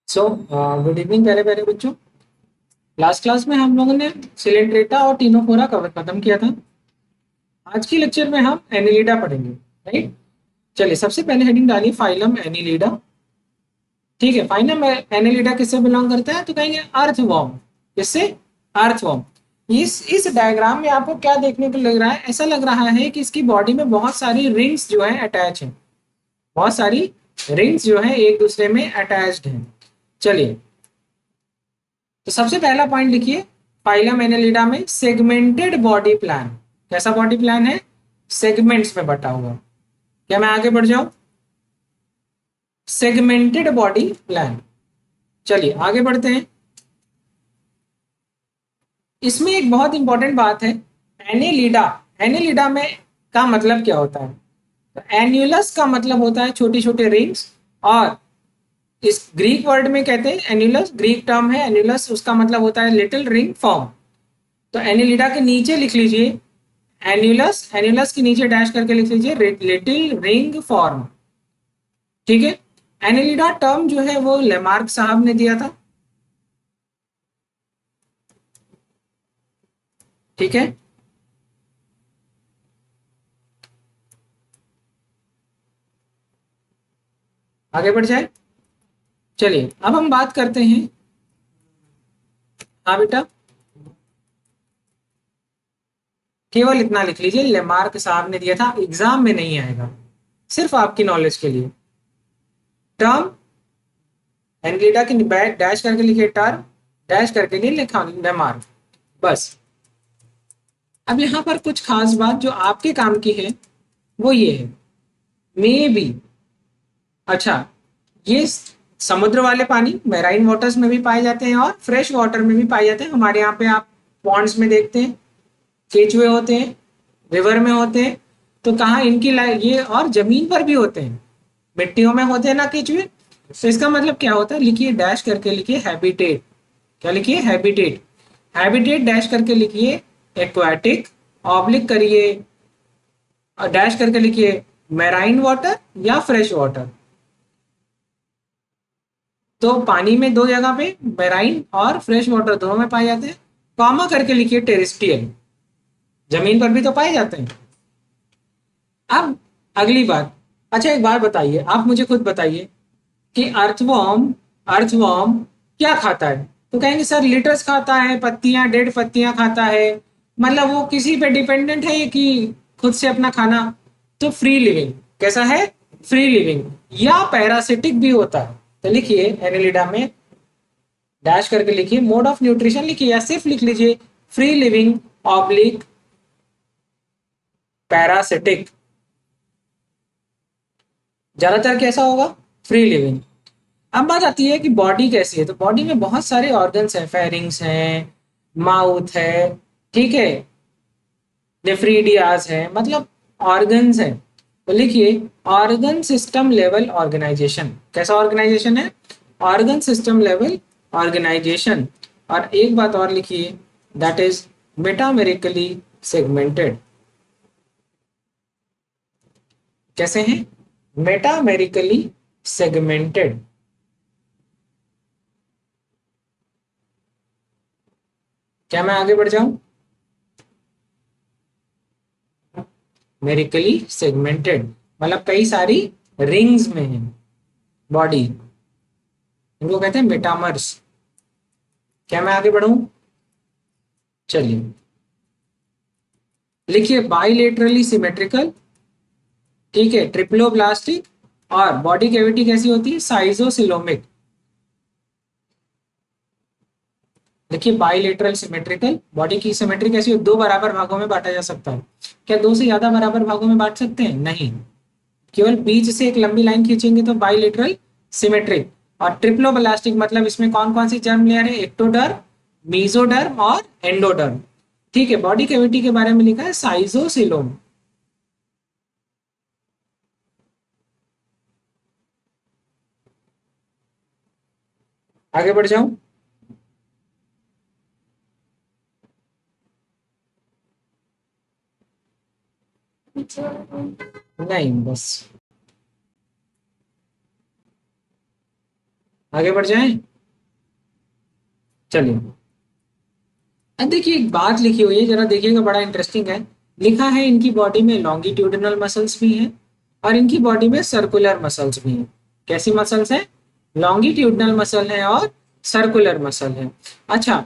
So good evening प्यारे प्यारे बच्चों। लास्ट क्लास में हम लोगों ने सिलेंट्रेटा और टीनोफोरा कवर खत्म किया था। आज की लेक्चर में हम एनिलिडा पढ़ेंगे, राइट। चलिए, सबसे पहले हेडिंग डालिए फाइलम एनिलिडा। ठीक है, फाइलम एनिलिडा किससे बिलोंग करता है? तो कहेंगे अर्थवॉर्म। किससे? अर्थवॉर्म। इस डायग्राम में आपको क्या देखने को लग रहा है? ऐसा लग रहा है कि इसकी बॉडी में बहुत सारी रिंग्स जो है अटैच हैं। बहुत सारी रिंग्स जो है एक दूसरे में अटैच्ड हैं। चलिए, तो सबसे पहला पॉइंट लिखिए, फाइलम एनेलिडा में सेगमेंटेड बॉडी प्लान। कैसा बॉडी प्लान है? सेगमेंट्स में बटा हुआ। क्या मैं आगे बढ़ जाऊं? Segmented body plan. चलिए आगे बढ़ते हैं। इसमें एक बहुत इंपॉर्टेंट बात है, एनेलिडा। एनेलिडा में का मतलब क्या होता है? तो एन्यूलस का मतलब होता है छोटी छोटी रिंग्स, और इस ग्रीक वर्ड में कहते हैं एन्यूलस, ग्रीक टर्म है एन्यूलस, उसका मतलब होता है लिटिल रिंग फॉर्म। तो एनिलिडा के नीचे लिख लीजिए एन्यूलस, एन्यूलस के नीचे डैश करके लिख लीजिए लिटिल रिंग फॉर्म। ठीक है। एनिलिडा टर्म जो है वो लेमार्क साहब ने दिया था। ठीक है। आगे बढ़ जाए। चलिए अब हम बात करते हैं। हाँ बेटा, केवल इतना लिख लीजिए, लेमार्क साहब ने दिया था, एग्जाम में नहीं आएगा, सिर्फ आपकी नॉलेज के लिए। टर्म एनिलिडा की डैश करके लिखिए टर्म, डैश करके नहीं लिखा लेमार्क, बस। अब यहाँ पर कुछ खास बात जो आपके काम की है वो ये है, मे बी, अच्छा, ये समुद्र वाले पानी मैराइन वाटर्स में भी पाए जाते हैं और फ्रेश वाटर में भी पाए जाते हैं। हमारे यहाँ पे आप पॉन्ड्स में देखते हैं केचुए होते हैं, रिवर में होते हैं। तो कहाँ इनकी ये और जमीन पर भी होते हैं, मिट्टियों में होते हैं ना केचुए। तो इसका मतलब क्या होता है? लिखिए डैश करके लिखिए हैबिटेट। क्या लिखिए? हैबिटेट। हैबिटेट डैश करके लिखिए एक्वाटिक, ऑब्लिक करिए और डैश करके लिखिए मैराइन वाटर या फ्रेश वाटर। तो पानी में दो जगह पे मैराइन और फ्रेश वाटर दोनों में पाए जाते हैं। कॉमा करके लिखिए टेरेस्ट्रियल, जमीन पर भी तो पाए जाते हैं। अब अगली बात, अच्छा एक बात बताइए, आप मुझे खुद बताइए कि अर्थवॉर्म, अर्थवॉर्म क्या खाता है? तो कहेंगे सर लिटर्स खाता है, पत्तियां, डेड पत्तियां खाता है। मतलब वो किसी पे डिपेंडेंट है कि खुद से अपना खाना? तो फ्री लिविंग। कैसा है? Free living. या पैरासिटिक भी होता है। तो लिखिए एनिलिडा में डैश करके लिखिए मोड ऑफ न्यूट्रिशन लिखिए, या सिर्फ लिख लीजिए फ्री लिविंग ऑब्लिक पैरासिटिक। ज्यादातर कैसा होगा? Free living. अब बात आती है कि बॉडी कैसी है। तो बॉडी में बहुत सारे ऑर्गन्स हैं, फेरिंग्स हैं, माउथ है, ठीक है, नेफ्रीडियाज है, मतलब ऑर्गन्स हैं। तो लिखिए ऑर्गन सिस्टम लेवल ऑर्गेनाइजेशन। कैसा ऑर्गेनाइजेशन है? Organ system level organisation. और एक बात और लिखिए, दैट इज मेटामेरिकली सेगमेंटेड। कैसे हैं? Metamerically segmented. क्या मैं आगे बढ़ जाऊं? मेरिकली सेगमेंटेड मतलब कई सारी रिंग्स में है बॉडी, इनको कहते हैं मेटामर्स। क्या मैं आगे बढ़ूं? चलिए लिखिए बाइलेटरली सिमेट्रिकल, ठीक है, ट्रिप्लोब्लास्टिक, और बॉडी कैविटी कैसी होती है? साइजोसिलोमिक। देखिए बाइलेटरल सिमेट्रिकल, बॉडी की सिमेट्री कैसी हो? दो बराबर भागों में बांटा जा सकता है। क्या दो से ज्यादा बराबर भागों में बांट सकते हैं? नहीं, केवल बीच से एक लंबी लाइन खींचेंगे तो बाइलेटरल सिमेट्रिक। और ट्रिप्लोब्लास्टिक मतलब इसमें कौन कौन सी जर्म लेयर है? एक्टोडर्म, मीजोडर्म और एंडोडर्म। ठीक है, बॉडी कैविटी के बारे में लिखा है साइजोसिलोम। आगे बढ़ जाऊं? नहीं बस, आगे बढ़ जाएं। चलिए, अब देखिए एक बात लिखी हुई है, जरा देखिएगा, बड़ा इंटरेस्टिंग है। लिखा है इनकी बॉडी में लॉन्गिट्यूडिनल मसल्स भी हैं और इनकी बॉडी में सर्कुलर मसल्स भी हैं। कैसी मसल्स हैं? लॉन्गिट्यूडिनल मसल है और सर्कुलर मसल है। अच्छा,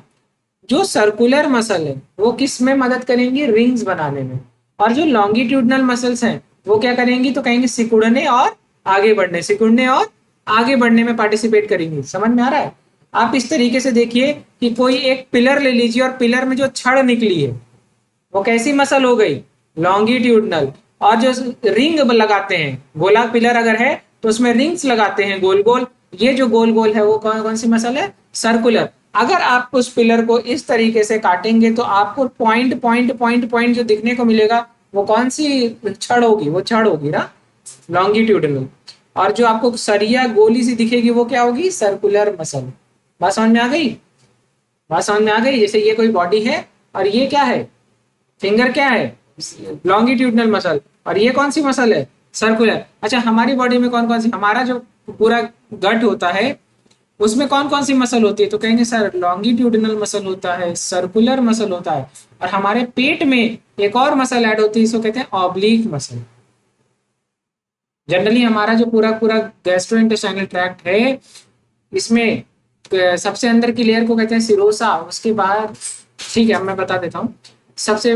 जो सर्कुलर मसल है वो किस में मदद करेंगी? रिंग्स बनाने में। और जो लॉन्गिट्यूडिनल मसल्स हैं वो क्या करेंगी? तो कहेंगे सिकुड़ने और आगे बढ़ने, सिकुड़ने और आगे बढ़ने में पार्टिसिपेट करेंगी। समझ में आ रहा है? आप इस तरीके से देखिए कि कोई एक पिलर ले लीजिए और पिलर में जो छड़ निकली है वो कैसी मसल हो गई? लॉन्गिट्यूडनल। और जो रिंग लगाते हैं, गोला पिलर अगर है तो उसमें रिंग्स लगाते हैं गोल गोल, ये जो गोल गोल है वो कौन कौन सी मसल है? सर्कुलर। अगर आप उस पिलर को इस तरीके से काटेंगे तो आपको पॉइंट पॉइंट पॉइंट पॉइंट जो दिखने को मिलेगा वो कौन सी छड़ होगी? वो छड़ होगी ना, लॉन्गिट्यूडनल। और जो आपको सरिया गोली सी दिखेगी वो क्या होगी? Circular muscle. बात समझ में आ गई? बात समझ में आ गई? जैसे ये कोई बॉडी है और ये क्या है? फिंगर क्या है? Longitudinal muscle. और ये कौन सी मसल है? सर्कुलर। अच्छा, हमारी बॉडी में कौन कौन सी, हमारा जो पूरा गट होता है उसमें कौन कौन सी मसल होती है? तो कहेंगे सर लॉन्गिट्यूडिनल मसल होता है, सर्कुलर मसल होता है, और हमारे पेट में एक और मसल ऐड होती है, इसको कहते हैं ऑब्लिक मसल। जनरली हमारा जो पूरा पूरा गैस्ट्रोइंटेस्टाइनल ट्रैक्ट है, इसमें सबसे अंदर की लेयर को कहते हैं सिरोसा, उसके बाहर, ठीक है मैं बता देता हूँ। सबसे,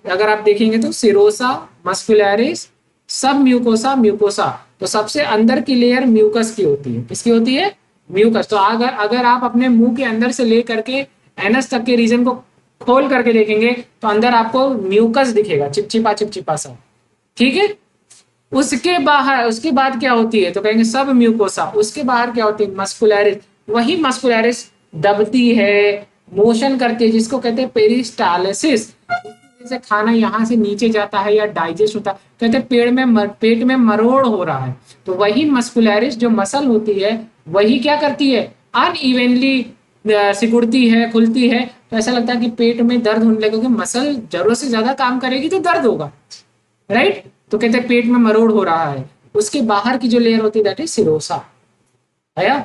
अगर आप देखेंगे तो सिरोसा, मस्कुलरिस, सब म्यूकोसा, म्यूकोसा। तो सबसे अंदर की लेयर म्यूकस की होती है। किसकी होती है? म्यूकस। तो अगर अगर आप अपने मुंह के अंदर से ले करके एनस तक के रीजन को खोल करके देखेंगे तो अंदर आपको म्यूकस दिखेगा, चिपचिपा चिपचिपा सा। ठीक है। उसके बाहर, उसके बाद क्या होती है? तो कहेंगे सब म्यूकोसा। उसके बाहर क्या होती है? मस्कुलरिस। वही मस्कुलरिस दबती है, मोशन करती है, जिसको कहते हैं पेरिस्टालिसिस। जैसे खाना यहाँ से नीचे जाता है या डाइजेस्ट होता है, कहते हैं पेट में मरोड़ हो रहा है। तो वही मस्कुलरिस जो मसल होती है वही क्या करती है? अनइवनली सिकुड़ती है, खुलती है। तो ऐसा लगता है कि पेट में दर्द होने लगेगा, क्योंकि मसल जरूरत से ज्यादा काम करेगी तो दर्द होगा, राइट? तो कहते हैं पेट में मरोड़ हो रहा है। उसके बाहर की जो लेयर होती है दैट इज सिरोसा। आया?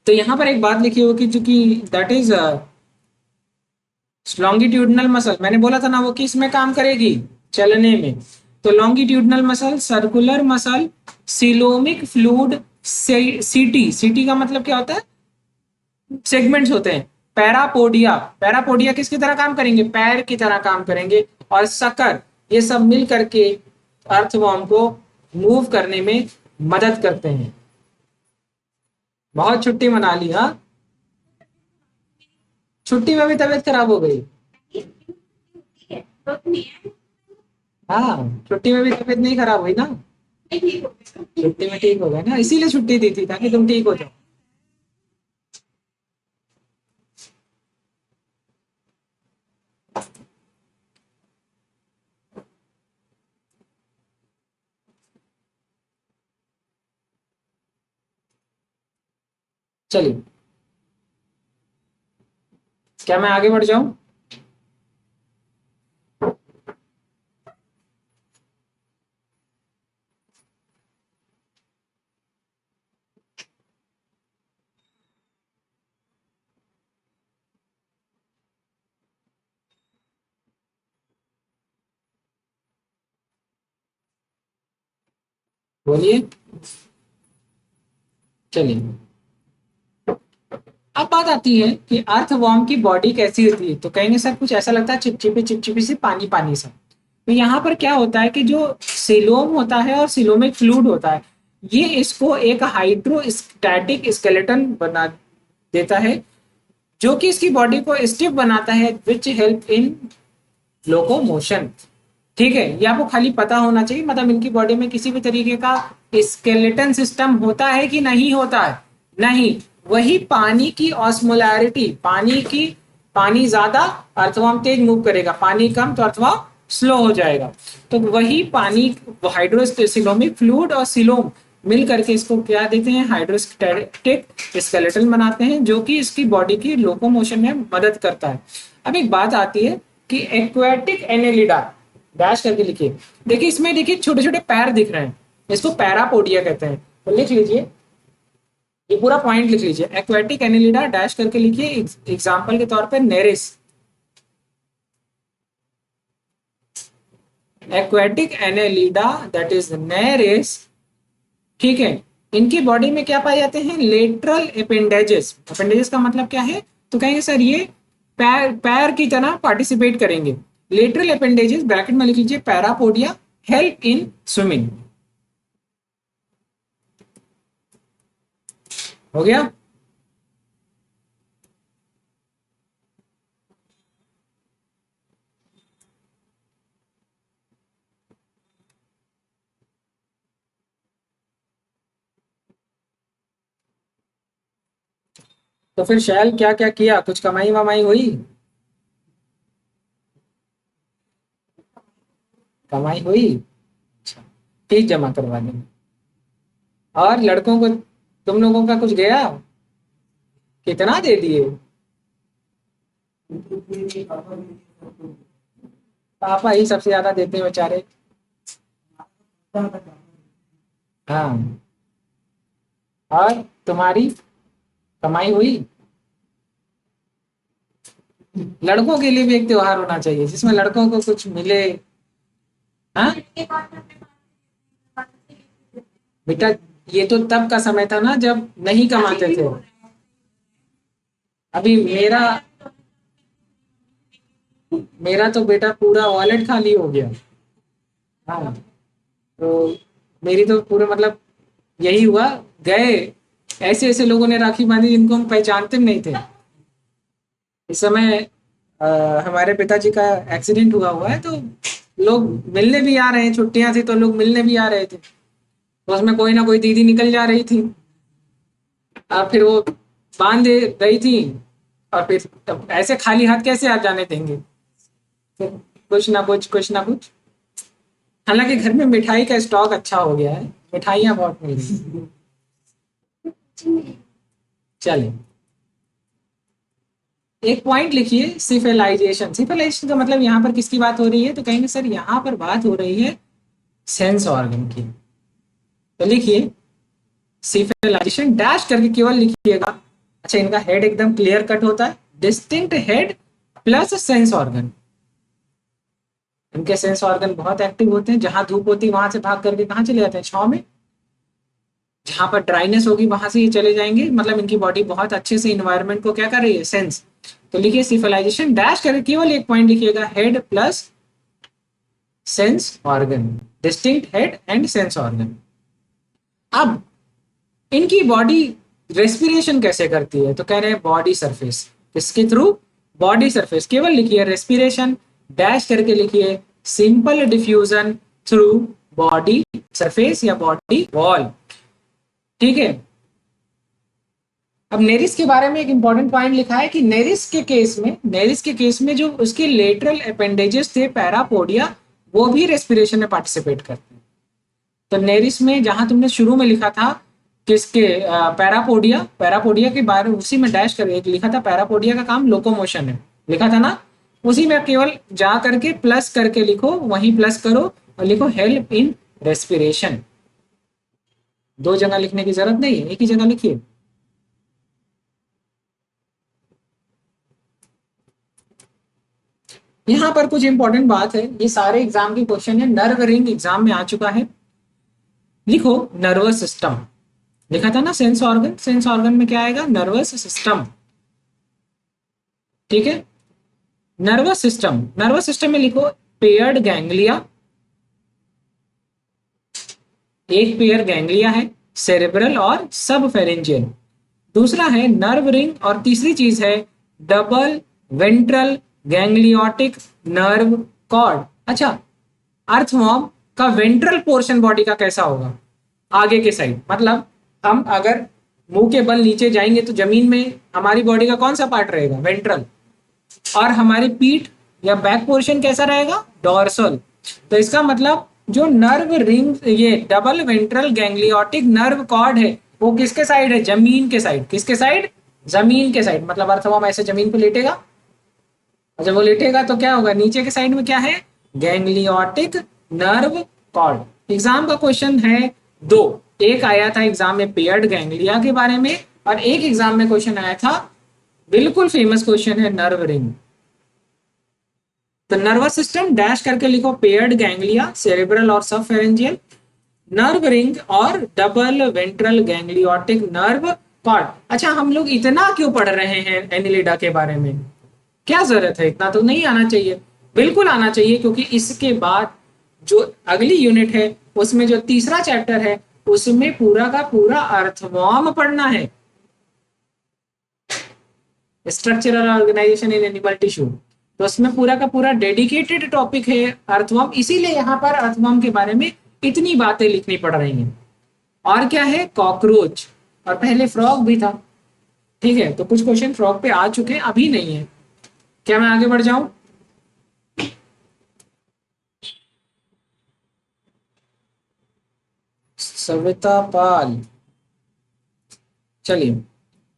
तो यहां पर एक बात लिखी होगी जो कि दैट इज लॉन्गिट्यूडनल मसल। मैंने बोला था ना वो किस में काम करेगी? चलने में। तो longitudinal muscle, circular muscle, coelomic fluid, सीटी, सीटी का मतलब क्या होता है? सेगमेंट्स होते हैं। पैरापोडिया, पैरापोडिया किसकी तरह काम करेंगे? पैर की तरह काम करेंगे। और सकर, ये सब मिल करके अर्थवॉर्म को मूव करने में मदद करते हैं। बहुत छुट्टी मना ली हाँ? छुट्टी में भी तबीयत खराब हो गई? हाँ, छुट्टी में भी तबीयत नहीं खराब हुई ना? छुट्टी में ठीक हो गए ना, इसीलिए छुट्टी दी थी ताकि तुम ठीक हो जाओ। चलिए, क्या मैं आगे बढ़ जाऊं? बोलिए। चलिए, अब बात आती है कि अर्थवॉर्म की बॉडी कैसी होती है। तो कहेंगे सर कुछ ऐसा लगता है चिपचिपी चिपचिपी से, पानी पानी सा। तो यहाँ पर क्या होता है कि जो सिलोम होता है और सिलोमिक फ्लूइड होता है, ये इसको एक हाइड्रोस्टैटिक स्केलेटन बना देता है, जो कि इसकी बॉडी को स्टिफ बनाता है, विच हेल्प इन लोकोमोशन। ठीक है, ये आपको खाली पता होना चाहिए। मतलब इनकी बॉडी में किसी भी तरीके का स्केलेटन सिस्टम होता है कि नहीं होता है? नहीं। वही पानी की ऑस्मोलैरिटी, पानी ज्यादा अर्थवॉर्म तेज मूव करेगा, पानी कम तो अर्थवॉर्म स्लो हो जाएगा। तो वही पानी, हाइड्रोसिलोमिक फ्लूइड और सिलोम मिल करके इसको क्या देते हैं? हाइड्रोस्टैटिक स्केलेटन बनाते हैं, जो कि इसकी बॉडी की लोकोमोशन में मदद करता है। अब एक बात आती है कि एक्वेटिक एनेलिडा, डैश करके लिखिए। देखिए इसमें, देखिए छोटे छोटे पैर दिख रहे हैं, इसको पैरापोडिया कहते हैं। तो लिख लीजिए ये पूरा पॉइंट लिख लीजिए, एक्वेटिक एनिलिडा डैश करके लिखिए, एग्जाम्पल के तौर पे Nereis, aquatic annelida that is Nereis, ठीक है। इनकी बॉडी में क्या पाए जाते हैं, लेटरल अपेंडेजेस, अपेंडेजेस का मतलब क्या है, तो कहेंगे सर ये पैर पैर की तरह पार्टिसिपेट करेंगे। लेटरल अपेंडेजेस ब्रैकेट में लिख लीजिए पैरापोडिया, हेल्प इन स्विमिंग, हो गया। तो फिर शैल क्या क्या किया, कुछ कमाई वमाई हुई, कमाई हुई, अच्छा, फीस जमा करवा देंगे। और लड़कों को तुम लोगों का कुछ गया, कितना दे दिए, पापा ही सबसे ज्यादा देते हैं बेचारे। हाँ, और तुम्हारी कमाई हुई। लड़कों के लिए भी एक त्योहार होना चाहिए जिसमें लड़कों को कुछ मिले। हाँ बेटा, ये तो तब का समय था ना जब नहीं कमाते थे। अभी मेरा मेरा तो बेटा पूरा वॉलेट खाली हो गया। हाँ, तो मेरी तो पूरे मतलब यही हुआ, गए, ऐसे ऐसे लोगों ने राखी बांधी जिनको हम पहचानते भी नहीं थे। इस समय अ, हमारे पिताजी का एक्सीडेंट हुआ है, तो लोग मिलने भी आ रहे हैं, छुट्टियां थी तो लोग मिलने भी आ रहे थे, तो उसमें कोई ना कोई दीदी निकल जा रही थी। अब फिर वो बांध दे रही थी, और फिर अब ऐसे खाली हाथ कैसे आप जाने देंगे, फिर कुछ ना कुछ कुछ ना कुछ। हालांकि घर में मिठाई का स्टॉक अच्छा हो गया है, मिठाइयाँ बहुत मिल रही हैं। चलिए, एक पॉइंट लिखिए, सिफिलाइजेशन, सिफिलाइजेशन का मतलब यहाँ पर किसकी बात हो रही है, तो कहेंगे सर यहाँ पर बात हो रही है सेंस ऑर्गन की। तो लिखिए सिफिलाइजेशन डैश करके केवल लिखिएगा। अच्छा, इनका हेड एकदम क्लियर कट होता है, distinct head plus sense organ. इनके सेंस ऑर्गन बहुत एक्टिव होते हैं, जहां धूप होती है वहां से भाग करके कहाँ चले जाते हैं, छाव में। जहां पर ड्राइनेस होगी वहां से ये चले जाएंगे, मतलब इनकी बॉडी बहुत अच्छे से इन्वायरमेंट को क्या कर रही है, सेंस। तो लिखिए सिफिलाइजेशन डैश करके केवल एक पॉइंट लिखिएगा, head plus sense organ, distinct head and sense organ. अब इनकी बॉडी रेस्पिरेशन कैसे करती है, तो कह रहे हैं बॉडी सरफेस, किसके थ्रू, बॉडी सरफेस, केवल लिखिए रेस्पिरेशन डैश करके लिखिए simple diffusion through body surface या बॉडी वॉल, ठीक है। अब नेरिस के बारे में एक इंपॉर्टेंट पॉइंट लिखा है कि नेरिस के केस में जो उसके लेटरल अपेंडेजेस थे पैरापोडिया, वो भी रेस्पिरेशन में पार्टिसिपेट करते हैं। तो नेरिस में जहां तुमने शुरू में लिखा था किसके, पैरापोडिया, पैरापोडिया के बारे में उसी में डैश कर एक लिखा था, पैरापोडिया का काम लोकोमोशन है, लिखा था ना, उसी में केवल जा करके प्लस करके लिखो, वहीं प्लस करो और लिखो हेल्प इन रेस्पिरेशन। दो जगह लिखने की जरूरत नहीं है, एक ही जगह लिखिए। यहाँ पर कुछ इंपॉर्टेंट बात है, ये सारे एग्जाम के क्वेश्चन है, नर्व रिंग एग्जाम में आ चुका है। लिखो नर्वस सिस्टम, लिखा था ना सेंस ऑर्गन, सेंस ऑर्गन में क्या आएगा, नर्वस सिस्टम, ठीक है। नर्वस सिस्टम, नर्वस सिस्टम में लिखो पेयर्ड गैंग्लिया, एक पेयर गैंग्लिया है, सेरेब्रल और सब फेरेंजियल। दूसरा है नर्व रिंग, और तीसरी चीज है डबल वेंट्रल गैंग्लियोटिक नर्व कॉर्ड। अच्छा, अर्थवॉर्म का वेंट्रल पोर्शन बॉडी का कैसा होगा, आगे के साइड, मतलब हम अगर मुंह के बल नीचे जाएंगे तो जमीन में हमारी बॉडी का कौन सा पार्ट रहेगा, वेंट्रल, और हमारी पीठ या बैक पोर्शन कैसा रहेगा, डॉर्सल। तो इसका मतलब जो नर्व रिंग, ये डबल वेंट्रल गैंग्लियोटिक नर्व कॉर्ड है, वो किसके साइड है, जमीन के साइड, किसके साइड, जमीन के साइड, मतलब अर्थवॉर्म ऐसे जमीन पे लेटेगा, और जब वो लेटेगा तो क्या होगा, नीचे के साइड में क्या है, गैंग्लियोटिक नर्व कॉर्ड। एग्जाम का क्वेश्चन है दो, एक आया था एग्जाम में पेयर्ड गैंग्लिया के बारे में, और एक एग्जाम में क्वेश्चन आया था, बिल्कुल फेमस क्वेश्चन है, नर्व रिंग। तो नर्वस सिस्टम डैश करके लिखो, पेयर्ड गैंग्लिया सेरेब्रल और सब फेरेंजियल, नर्व रिंग और डबल वेंट्रल गैंग्लियोटिक नर्व कॉर्ड। अच्छा, हम लोग इतना क्यों पढ़ रहे हैं एनिलिडा के बारे में? क्या जरूरत है? इतना तो नहीं आना चाहिए। बिल्कुल आना चाहिए, क्योंकि इसके बाद जो अगली यूनिट है उसमें जो तीसरा चैप्टर है उसमें पूरा का पूरा अर्थवॉर्म पढ़ना है, structural organisation in animal tissue. तो उसमें पूरा का पूरा डेडिकेटेड टॉपिक है अर्थवॉर्म, इसीलिए यहाँ पर अर्थवॉर्म के बारे में इतनी बातें लिखनी पड़ रही हैं। और क्या है? कॉकरोच, और पहले फ्रॉग भी था। ठीक है, तो कुछ क्वेश्चन फ्रॉग पे आ चुके हैं, अभी नहीं है। क्या मैं आगे बढ़ जाऊं? सविता पाल, चलिए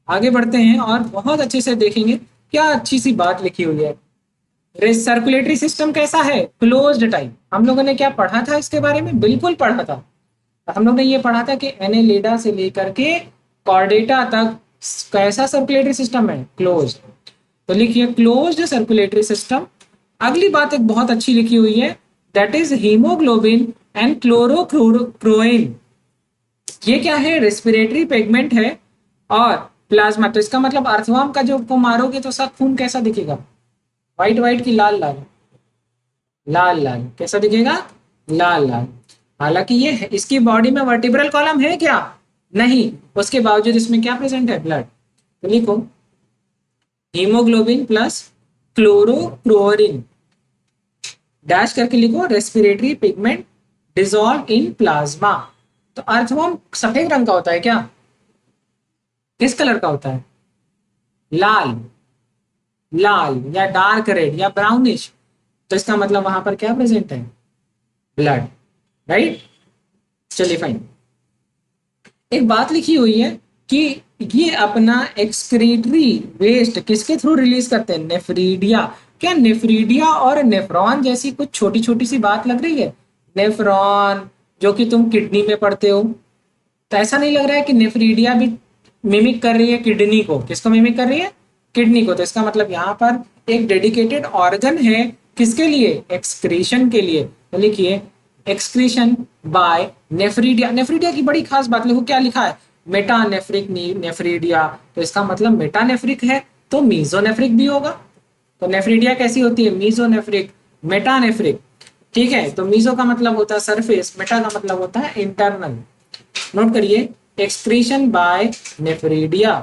आगे बढ़ते हैं और बहुत अच्छे से देखेंगे। क्या अच्छी सी बात लिखी हुई है। सर्कुलेटरी सिस्टम कैसा है? Closed type. हम लोगों ने क्या पढ़ा था इसके बारे में? बिल्कुल पढ़ा था। हम लोग ने ये पढ़ा था कि एनेलिडा से लेकर के कॉर्डेटा तक कैसा सर्कुलेटरी सिस्टम है? क्लोज। तो लिखिए क्लोज्ड सर्कुलेटरी सिस्टम। अगली बात एक बहुत अच्छी लिखी हुई है, दैट इज हीमोग्लोबिन एंड क्लोरोक्रोइन। ये क्या है? रेस्पिरेटरी पिगमेंट है और प्लाज्मा। तो इसका मतलब अर्थवर्म का जो को मारोगे तो सब खून कैसा दिखेगा? व्हाइट व्हाइट की लाल लाल? लाल लाल। कैसा दिखेगा? लाल लाल। हालांकि ये है, इसकी बॉडी में वर्टिब्रल कॉलम है क्या? नहीं। उसके बावजूद इसमें क्या प्रेजेंट है? ब्लड। तो लिखो हीमोग्लोबिन प्लस क्लोरोक्लोरिन डैश करके लिखो, respiratory pigment dissolve in plasma. तो अर्थवर्म सफेद रंग का होता है क्या? किस कलर का होता है? लाल। लाल या डार्क रेड या ब्राउनिश। तो इसका मतलब वहां पर क्या प्रेजेंट है? ब्लड। राइट। चलिए फाइन। एक बात लिखी हुई है कि ये अपना एक्सक्रीटरी वेस्ट किसके थ्रू रिलीज करते हैं? नेफ्रीडिया। क्या नेफ्रीडिया और नेफ्रॉन जैसी कुछ छोटी छोटी सी बात लग रही है? नेफ्रॉन जो कि तुम किडनी में पढ़ते हो, तो ऐसा नहीं लग रहा है कि नेफ्रीडिया भी मिमिक कर रही है किडनी को? किसको मिमिक कर रही है? किडनी को। तो इसका मतलब यहाँ पर एक डेडिकेटेड ऑर्गन है किसके लिए? एक्सक्रीशन के लिए। तो लिखिए एक्सक्रीशन बाय नेफ्रीडिया। नेफ्रीडिया की बड़ी खास बात लिखो, क्या लिखा है? Metanephric nephridia. तो इसका मतलब मेटानेफ्रिक है तो मीजोनेफ्रिक भी होगा। तो नेफ्रीडिया कैसी होती है? Mesonephric, metanephric. ठीक है, तो मीजो का मतलब होता है सरफेस, मेटा का मतलब होता है इंटरनल। नोट करिए, एक्सक्रीशन बाय नेफ्रीडिया।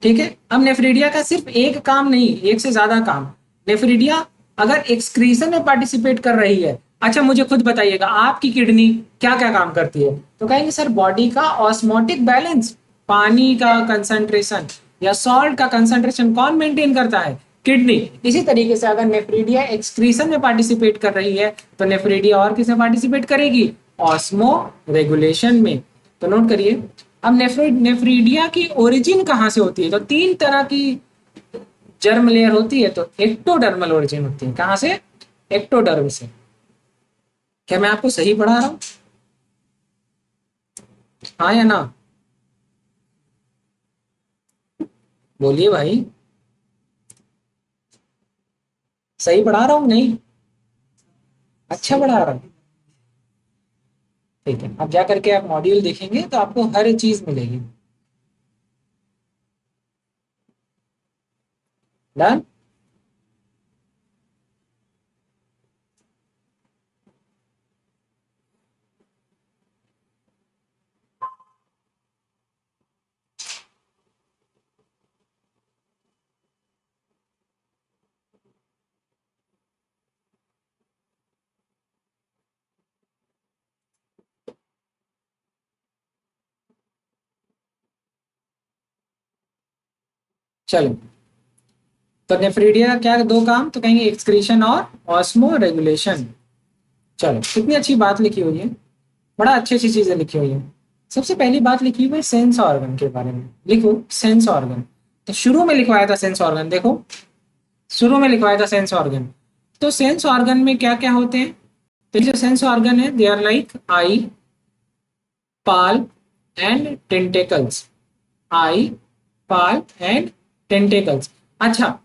ठीक है, अब नेफ्रीडिया का सिर्फ एक काम नहीं, एक से ज्यादा काम। नेफ्रीडिया अगर एक्सक्रीशन में पार्टिसिपेट कर रही है, अच्छा मुझे खुद बताइएगा आपकी किडनी क्या क्या काम करती है? तो कहेंगे सर बॉडी का ऑस्मोटिक बैलेंस, पानी का कंसंट्रेशन या सॉल्ट का कंसंट्रेशन कौन मेंटेन करता है? किडनी। इसी तरीके से अगर नेफ्रीडिया एक्सक्रीशन में पार्टिसिपेट कर रही है तो नेफ्रीडिया और किसमें पार्टिसिपेट करेगी? ऑस्मो रेगुलेशन में। तो नोट करिए, अब नेफ्रीडिया की ओरिजिन कहाँ से होती है? तो तीन तरह की जर्म लेयर होती है, तो एक्टोडर्मल ओरिजिन होती है। कहाँ से? एक्टोडर्म से। क्या मैं आपको सही पढ़ा रहा हूं? हाँ या ना? बोलिए भाई, सही पढ़ा रहा हूँ नहीं? अच्छा पढ़ा रहा हूँ? ठीक है, अब जा करके आप मॉड्यूल देखेंगे तो आपको हर चीज मिलेगी। डन। चलो, तो नेफ्रीडिया का क्या दो काम? तो कहेंगे एक्सक्रीशन और ऑस्मो रेगुलेशन। चलो, कितनी अच्छी बात लिखी हुई है, बड़ा अच्छी अच्छी चीजें लिखी हुई है। सबसे पहली बात लिखी हुई है सेंस ऑर्गन के बारे में। लिखो सेंस ऑर्गन। तो शुरू में लिखवाया था सेंस ऑर्गन, देखो शुरू में लिखवाया था सेंस ऑर्गन। तो सेंस ऑर्गन में क्या क्या होते हैं? तो जो सेंस ऑर्गन है they are like eye, palp and tentacles. Eye, palp and tentacles. अच्छा,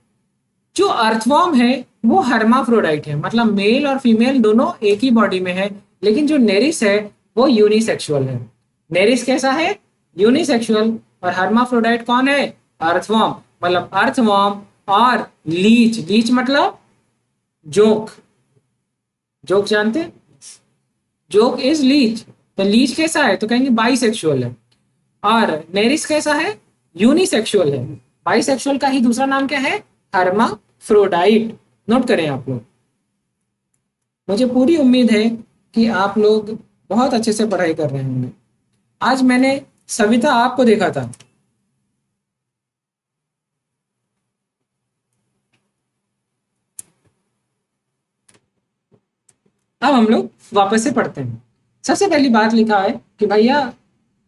जो अर्थवॉर्म है वो हर्माफ्रोडाइट है, मतलब मेल और फीमेल दोनों एक ही बॉडी में है। लेकिन जो नेरिस है वो यूनिसेक्सुअल है। नेरिस कैसा है? यूनिसेक्सुअल। और हर्माफ्रोडाइट कौन है? अर्थवॉर्म। मतलब अर्थवॉर्म और लीच। लीच मतलब जोक। जोक जानते हैं? जोक इज लीच। तो लीच कैसा है? तो कहेंगे बाइसेक्सुअल है। और नेरिस कैसा है? यूनिसेक्सुअल है। बाइसेक्सुअल का ही दूसरा नाम क्या है? हर्माफ्रोडाइट। नोट करें आप लोग। मुझे पूरी उम्मीद है कि आप लोग बहुत अच्छे से पढ़ाई कर रहे होंगे। आज मैंने सविता आपको देखा था। अब हम लोग वापस से पढ़ते हैं। सबसे पहली बात लिखा है कि भैया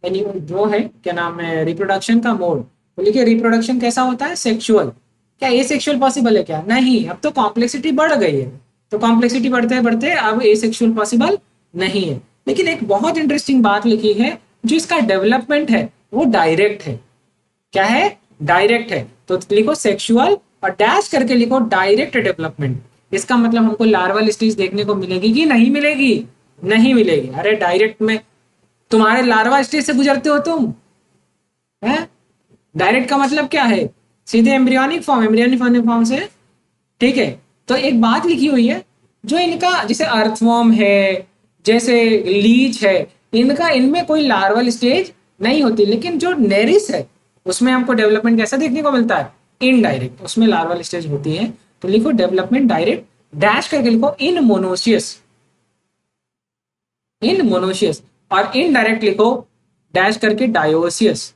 यानी जो है क्या नाम है रिप्रोडक्शन का मोड, तो लिखिए रिप्रोडक्शन कैसा होता है? सेक्सुअल। क्या ए सेक्सुअल पॉसिबल है क्या? नहीं, अब तो कॉम्प्लेक्सिटी बढ़ गई है। तो कॉम्प्लेक्सिटी बढ़ते बढ़ते अब ए सेक्सुअल पॉसिबल नहीं है। लेकिन एक बहुत इंटरेस्टिंग बात लिखी है, जो इसका डेवलपमेंट है वो डायरेक्ट है। क्या है? डायरेक्ट है। तो लिखो सेक्सुअल और डैश करके लिखो डायरेक्ट डेवलपमेंट। इसका मतलब हमको लार्वल स्टेज देखने को मिलेगी कि नहीं मिलेगी? नहीं मिलेगी। अरे डायरेक्ट में तुम्हारे लार्वा स्टेज से गुजरते हो तुम है। डायरेक्ट का मतलब क्या है? सीधे एम्ब्रियोनिक फॉर्म, एम्ब्रियोनिक फॉर्म से। ठीक है। तो एक बात लिखी हुई है, जो इनका जैसे अर्थवॉर्म है, जैसे लीच है, इनका इनमें कोई लार्वल स्टेज नहीं होती। लेकिन जो नेरिस है उसमें हमको डेवलपमेंट कैसा देखने को मिलता है? इनडायरेक्ट। उसमें लार्वल स्टेज होती है। तो लिखो डेवलपमेंट डायरेक्ट, डैश करके लिखो इन मोनोशियस। इन मोनोशियस। और इनडायरेक्ट लिखो डैश करके डायोसियस।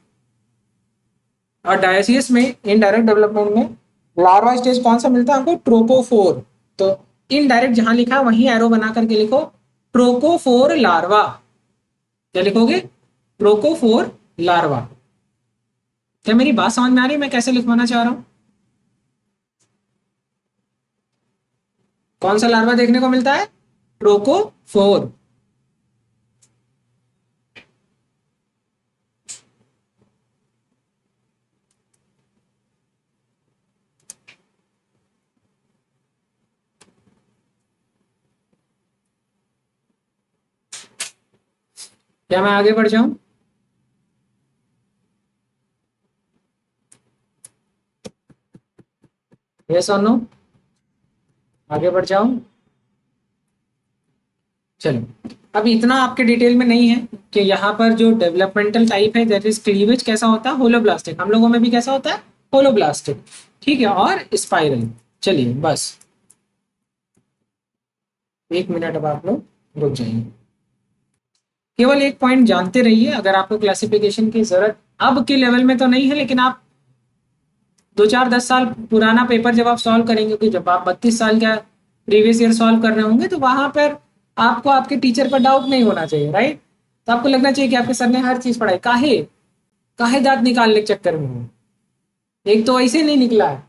और डायोसियस में इनडायरेक्ट डेवलपमेंट में लार्वा स्टेज कौन सा मिलता है हमको? ट्रोकोफोर। तो इनडायरेक्ट जहां लिखा है वहीं एरो बना करके लिखो ट्रोकोफोर लार्वा। क्या लिखोगे? Trochophore larva. क्या मेरी बात समझ में आ रही है मैं कैसे लिखवाना चाह रहा हूं? कौन सा लार्वा देखने को मिलता है? ट्रोकोफोर। क्या मैं आगे बढ़ जाऊं? यस और नो? आगे बढ़ जाऊं? चलो, अब इतना आपके डिटेल में नहीं है कि यहाँ पर जो डेवलपमेंटल टाइप है दैट इज क्लीवेज कैसा होता है? होलोब्लास्टिक। हम लोगों में भी कैसा होता है? होलोब्लास्टिक। ठीक है। और स्पाइरल। चलिए बस 1 मिनट, अब आप लोग रुक जाइए। केवल एक पॉइंट जानते रहिए, अगर आपको क्लासिफिकेशन की जरूरत अब के लेवल में तो नहीं है, लेकिन आप 2 4 10 साल पुराना पेपर जब आप सॉल्व करेंगे, कि जब आप 32 साल का प्रीवियस ईयर सॉल्व कर रहे होंगे, तो वहां पर आपको आपके टीचर पर डाउट नहीं होना चाहिए, राइट? तो आपको लगना चाहिए कि आपके सर ने हर चीज पढ़ाई। काहे काहे दांत निकालने के चक्कर में हो? एक तो ऐसे नहीं निकला है।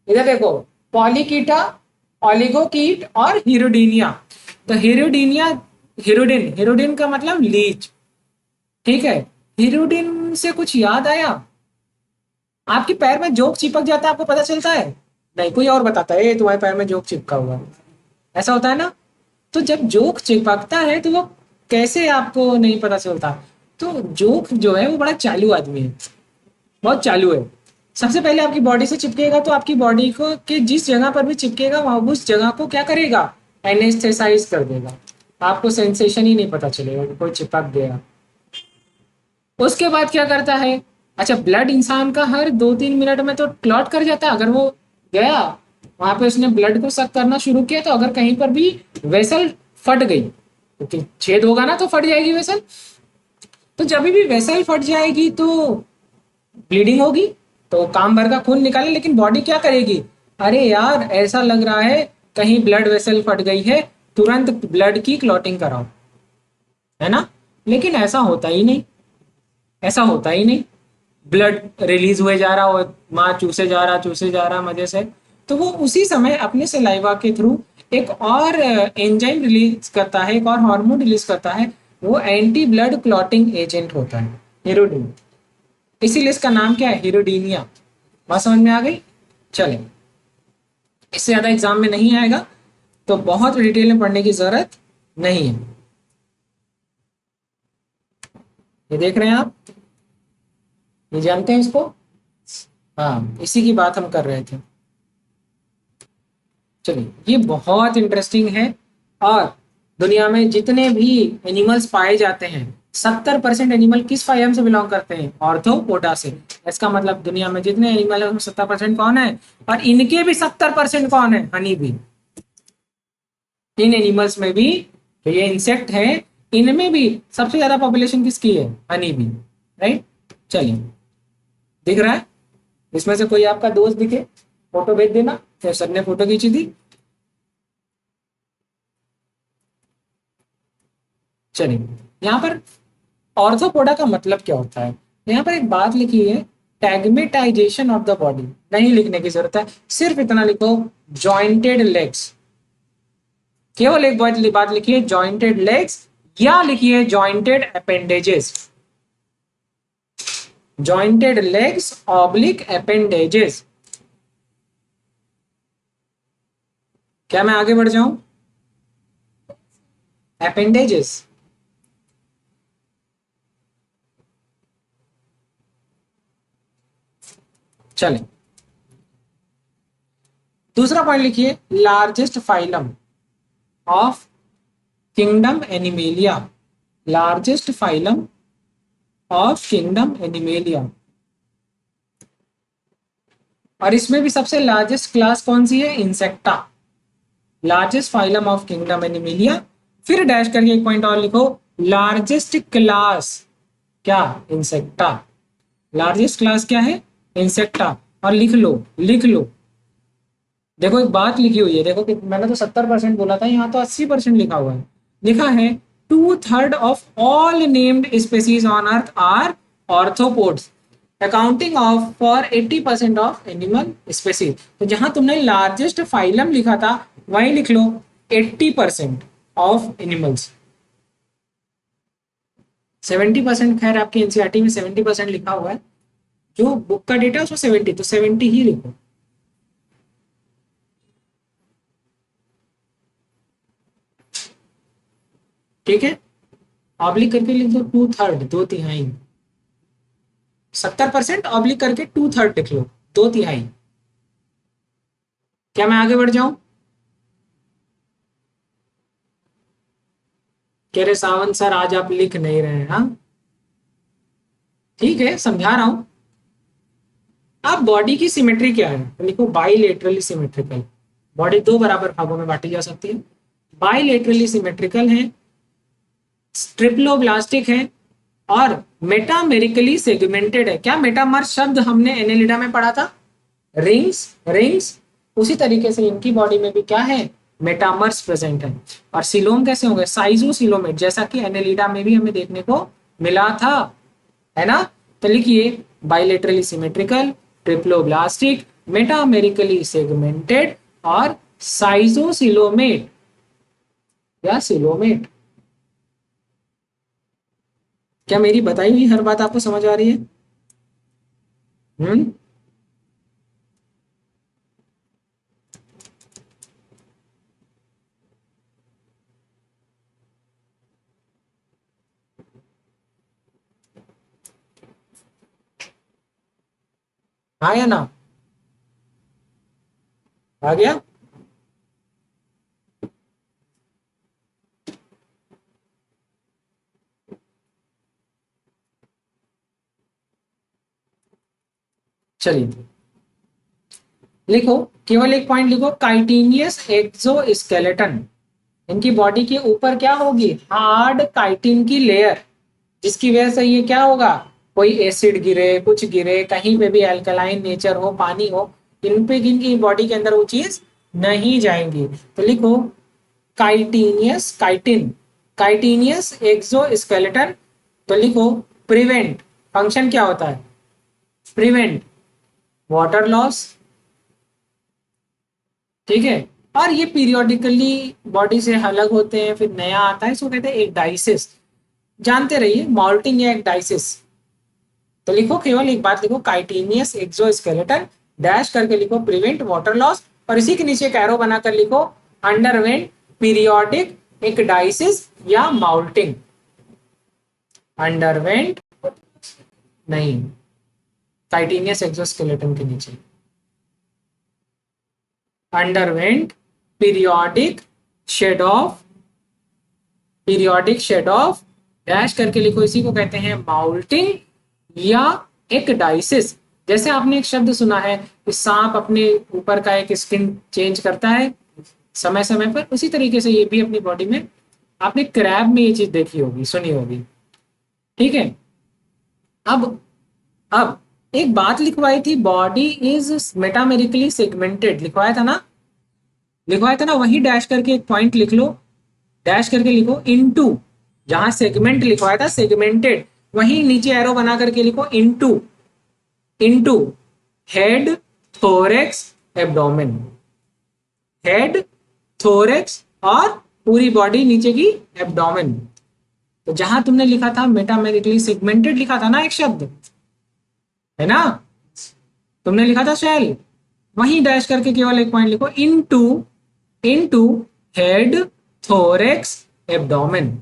इधर देखो, पॉलीकीटा, ऑलिगोकीट और हीरोडीनिया। तो हीरोडीनिया, हीरोडिन, हीरोडिन का मतलब लीच। ठीक है। हीरोडिन से कुछ याद आया? आपके पैर में जोक चिपक जाता है, आपको पता चलता है? नहीं, कोई और बताता है, तुम्हारे पैर में जोक चिपका हुआ है, ऐसा होता है ना? तो जब जोक चिपकता है तो वो कैसे आपको नहीं पता चलता? तो जोक जो है वो बड़ा चालू आदमी है, बहुत चालू है। सबसे पहले आपकी बॉडी से चिपकेगा, तो आपकी बॉडी को के जिस जगह पर भी चिपकेगा वहां उस जगह को क्या करेगा? एनेस्थेसाइज कर देगा। आपको सेंसेशन ही नहीं पता चलेगा कि कोई चिपक गया। उसके बाद क्या करता है? अच्छा, ब्लड इंसान का हर 2 3 मिनट में तो क्लॉट कर जाता है। अगर वो गया वहां पे, उसने ब्लड को सक करना शुरू किया, तो अगर कहीं पर भी वेसल फट गई, क्योंकि छेद होगा ना तो फट जाएगी वेसल। तो जब भी वेसल फट जाएगी तो ब्लीडिंग होगी, तो काम भर का खून निकाले। लेकिन बॉडी क्या करेगी? अरे यार, ऐसा लग रहा है कहीं ब्लड वेसल फट गई है, तुरंत ब्लड की क्लॉटिंग कराओ, है ना? लेकिन ऐसा होता ही नहीं। ऐसा होता ही नहीं। ब्लड रिलीज हुए जा रहा हो, माँ चूसे जा रहा मजे से, तो वो उसी समय अपने सलाइवा के थ्रू एक और एंजाइम रिलीज करता है, एक और हार्मोन रिलीज करता है, वो एंटी ब्लड क्लॉटिंग एजेंट होता है, हिरोडिन। इसीलिए इसका नाम क्या है, हिरोडीनिया। बात समझ में आ गई? चले, इससे ज्यादा एग्जाम में नहीं आएगा, तो बहुत डिटेल में पढ़ने की जरूरत नहीं है। ये देख रहे हैं आप, ये जानते हैं इसको? हाँ, इसी की बात हम कर रहे थे। चलिए, ये बहुत इंटरेस्टिंग है। और दुनिया में जितने भी एनिमल्स पाए जाते हैं, 70% एनिमल किस फाइलम से बिलोंग करते हैं, ऑर्थोपोडा से। इसका मतलब दुनिया में जितने एनिमल है उसमें 70% कौन है, और इनके भी 70% कौन है, हनी बी। इन एनिमल्स में भी, तो ये इंसेक्ट है, इनमें भी सबसे ज्यादा पॉपुलेशन किसकी है, हनी बी। राइट? चलिए, दिख रहा है? इसमें से कोई आपका दोस्त दिखे, फोटो भेज देना। फिर सर ने फोटो खींची थी। चलिए, यहाँ पर ऑर्थोपोडा का मतलब क्या होता है, यहाँ पर एक बात लिखी है, टैगमेटाइजेशन ऑफ द बॉडी। नहीं लिखने की जरूरत है, सिर्फ इतना लिखो, जॉइंटेड लेग्स। केवल एक बात लिखिए, जॉइंटेड लेग्स, या लिखिए jointed appendages. Jointed legs oblique appendages. क्या मैं आगे बढ़ जाऊं? अपेंडेजेस। चलें, दूसरा पॉइंट लिखिए, largest phylum of kingdom animalia. Largest phylum of kingdom animalia. और इसमें भी सबसे लार्जेस्ट क्लास कौन सी है, insecta. Largest phylum of kingdom animalia. फिर डैश करके एक पॉइंट और लिखो, लार्जेस्ट क्लास क्या, इंसेक्टा। लार्जेस्ट क्लास क्या है, इंसेक्टा। और लिख लो, लिख लो। देखो एक बात लिखी हुई है, देखो कि मैंने तो 70% बोला था, यहाँ तो 80% लिखा हुआ है। लिखा है, 2/3 of all named species on earth are arthropods, accounting of for 80% of animal species. तो जहां तुमने लार्जेस्ट फाइलम लिखा था, वही लिख लो 80% ऑफ एनिमल्स। 70%, खैर आपकी एनसीईआरटी में 70% लिखा हुआ है, जो बुक का डेटा है उसमें 70, तो 70 ही लिखो। ठीक है, ऑब्लिक करके लिख दो 2/3, 2/3। 70% ऑब्लिक करके 2/3 लिख लो, 2/3। क्या मैं आगे बढ़ जाऊं? कह रहे सावंत सर आज आप लिख नहीं रहे हैं। हाँ, ठीक है, समझा रहा हूं। आप बॉडी की सिमेट्री क्या है, तो लिखो बाइलेटरली सिमेट्रिकल। बॉडी दो बराबर भागों में बांटी जा सकती है, बाइलेटरली सिमेट्रिकल है, ट्रिप्लोब्लास्टिक है, और मेटामेरिकली सेगमेंटेड है। क्या मेटामर शब्द हमने एनेलिडा में पढ़ा था, रिंग्स, रिंग्स। उसी तरीके से इनकी बॉडी में भी क्या है, मेटामर्स प्रेजेंट है। और सिलोम कैसे होंगे, साइजो सिलोमेट, जैसा कि एनेलिडा में भी हमें देखने को मिला था, है ना। तो लिखिए, bilaterally symmetrical, triploblastic, metamerically segmented, और साइजो सिलोमेट या सिलोमेट। क्या मेरी बताई हुई हर बात आपको समझ आ रही है? हम्म, हाँ या ना? आ गया? चलिए, लिखो, केवल एक पॉइंट लिखो, काइटिनियस एक्सोस्केलेटन। इनकी बॉडी के ऊपर क्या होगी, हार्ड काइटिन की लेयर, जिसकी वजह से ये क्या होगा, कोई एसिड गिरे, कुछ गिरे, कहीं पे भी अल्कलाइन नेचर हो, पानी हो, इन पे इनकी बॉडी के अंदर वो चीज नहीं जाएंगी। तो लिखो, काइटिनियस, काइटिन, काइटिनियस एक्सोस्केलेटन। तो लिखो, प्रिवेंट, फंक्शन क्या होता है, प्रिवेंट वाटर लॉस, ठीक है। और ये पीरियोडिकली बॉडी से अलग होते हैं, फिर नया आता है, इसको कहते हैं एकडाइसिस। जानते रहिए मॉल्टिंग या एकडाइसिस। तो लिखो, केवल एक बात लिखो, काइटिनियस एक्सोस्केलेटन डैश करके लिखो प्रिवेंट वाटर लॉस, और इसी के नीचे एक एरो बनाकर लिखो अंडरवेंट पीरियोडिक एकडाइसिस या माउल्टिंग। अंडरवेंट नहीं, काइटिनियस एक्सोस्केलेटन के नीचे underwent periodic shed off, periodic shed off dash करके लिखो, इसी को कहते हैं माउल्टिंग या एकडाइसिस। जैसे आपने एक शब्द सुना है कि सांप अपने ऊपर का एक स्किन चेंज करता है समय समय पर, उसी तरीके से ये भी अपनी बॉडी में, आपने क्रैब में ये चीज देखी होगी, सुनी होगी। ठीक है। अब एक बात लिखवाई थी, बॉडी इज मेटामेरिकली सेगमेंटेड, लिखवाया था ना, लिखवाया था ना, वही डैश करके एक पॉइंट लिख लो, डैश करके लिखो इनटू, जहां सेगमेंट लिखवाया था सेगमेंटेड, वहीं नीचे एरो बना करके लिखो into, into head thorax abdomen, head thorax और पूरी बॉडी नीचे की एब्डोमेन। तो जहां तुमने लिखा था मेटामेरिकली सेगमेंटेड लिखा था ना एक शब्द, है ना, तुमने लिखा था सेल, वहीं डैश करके केवल एक पॉइंट लिखो into, into head thorax abdomen.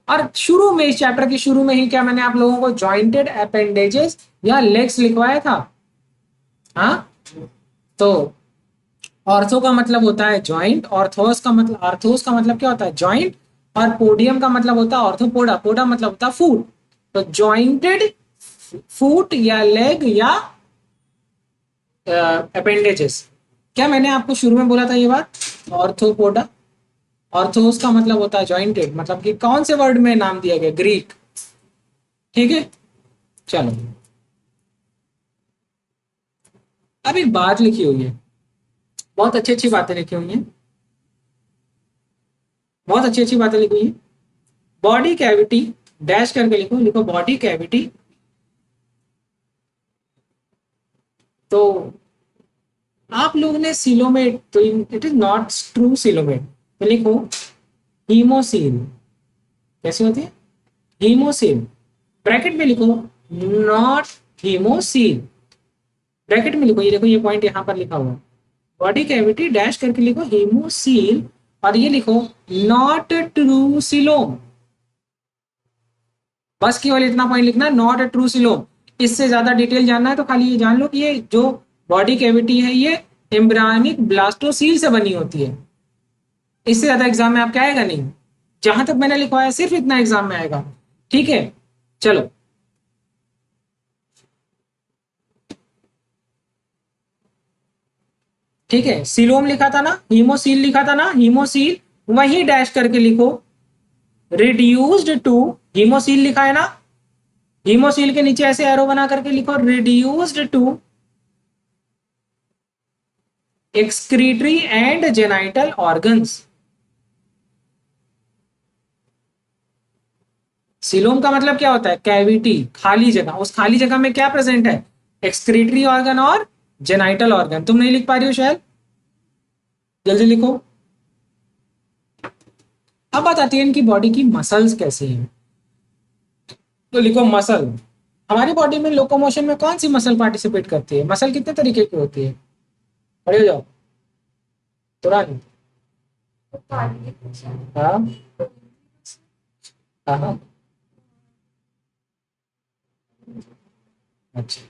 और शुरू में, इस चैप्टर के शुरू में ही क्या मैंने आप लोगों को जॉइंटेड अपेंडेजेस या लेग्स लिखवाया था? हाँ, तो ऑर्थो का मतलब होता है जॉइंट, ऑर्थोस का मतलब, आर्थोस का मतलब क्या होता है जॉइंट, और पोडियम का मतलब होता है ऑर्थोपोडा, पोडा मतलब होता है फूट। तो जॉइंटेड फूट या लेग या अपेंडेजेस। क्या मैंने आपको शुरू में बोला था ये बात? ऑर्थोपोडा, ऑर्थोस का मतलब होता है जॉइंटेड, मतलब कि कौन से वर्ड में नाम दिया गया? ग्रीक। ठीक है, चलो अब एक बात लिखी हुई है, बहुत अच्छी अच्छी बातें लिखी हुई हैं, बहुत अच्छी अच्छी बातें लिखी हुई हैं। बॉडी कैविटी डैश करके लिखो, लिखो बॉडी कैविटी। तो आप लोगों ने सिलोमेट, तो it is not true coelomate, तो लिखो हीमोसील। कैसी होती है? हीमोसील। ब्रैकेट में लिखो नॉट हीमोसील, ब्रैकेट में लिखो, ये देखो ये पॉइंट यहां पर लिखा हुआ है, बॉडी कैविटी डैश करके लिखो हीमोसील, और ये लिखो नॉट ट्रू सिलोम। बस केवल इतना पॉइंट लिखना, नॉट ट्रू सिलोम। इससे ज्यादा डिटेल जानना है तो खाली ये जान लो कि ये जो बॉडी कैविटी है ये एम्ब्रायनिक ब्लास्टोसील से बनी होती है। इससे ज्यादा एग्जाम में आपके आएगा नहीं, जहां तक मैंने लिखवाया सिर्फ इतना एग्जाम में आएगा। ठीक है, चलो ठीक है, सिलोम लिखा था ना, हीमोसील लिखा था ना, हीमोसील वही डैश करके लिखो रिड्यूस्ड टू, हीमोसील लिखा है ना, हीमोसील के नीचे ऐसे एरो बना करके लिखो reduced to excretory and genital organs. Coelom का मतलब क्या होता है? कैविटी, खाली जगह। उस खाली जगह में क्या प्रेजेंट है? एक्सक्रीटरी ऑर्गन और जेनाइटल ऑर्गन। तुम नहीं लिख पा रही हो शायद, जल्दी लिखो। अब बात आती है इनकी बॉडी की मसल्स कैसी हैं, तो लिखो मसल। हमारी बॉडी में लोकोमोशन में कौन सी मसल पार्टिसिपेट करती है? मसल कितने तरीके की होती है? पढ़े हो जाओ तुरंत। हाँ हाँ, अच्छा,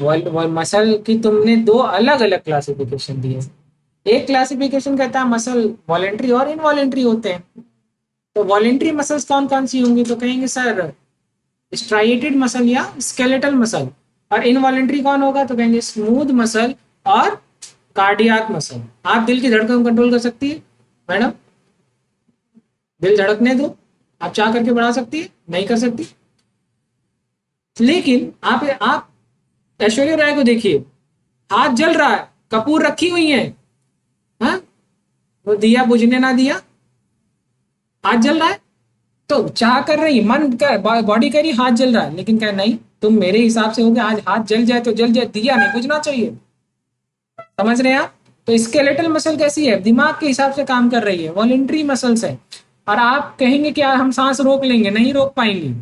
वो मसल की तुमने दो अलग अलग क्लासिफिकेशन दी है। एक क्लासिफिकेशन कहता है मसल वॉलेंट्री और इनवॉलेंट्री होते हैं। तो वॉलेंट्री मसल्स कौन कौन सी होंगी? तो कहेंगे सर स्ट्राइएटेड मसल या स्केलेटल मसल। और इनवॉलेंट्री कौन होगा? तो कहेंगे स्मूथ मसल और कार्डियाक मसल। आप दिल की धड़कन कंट्रोल कर सकती है मैडम? दिल धड़कने दो, आप चाह करके बढ़ा सकती है? नहीं कर सकती। लेकिन आप ऐश्वर्या राय को देखिए, हाथ जल रहा है, कपूर रखी हुई है, हाँ, वो दिया बुझने ना दिया, हाथ जल रहा है, तो चाह कर रही, मन कर, बॉडी कह रही हाथ जल रहा है, लेकिन क्या नहीं, तुम मेरे हिसाब से हो गया, आज हाथ जल जाए तो जल जाए, दिया नहीं बुझना चाहिए। समझ रहे हैं आप? तो स्केलेटल मसल कैसी है, दिमाग के हिसाब से काम कर रही है, वॉलेंट्री मसल्स है। और आप कहेंगे कि यार हम सांस रोक लेंगे, नहीं रोक पाएंगे।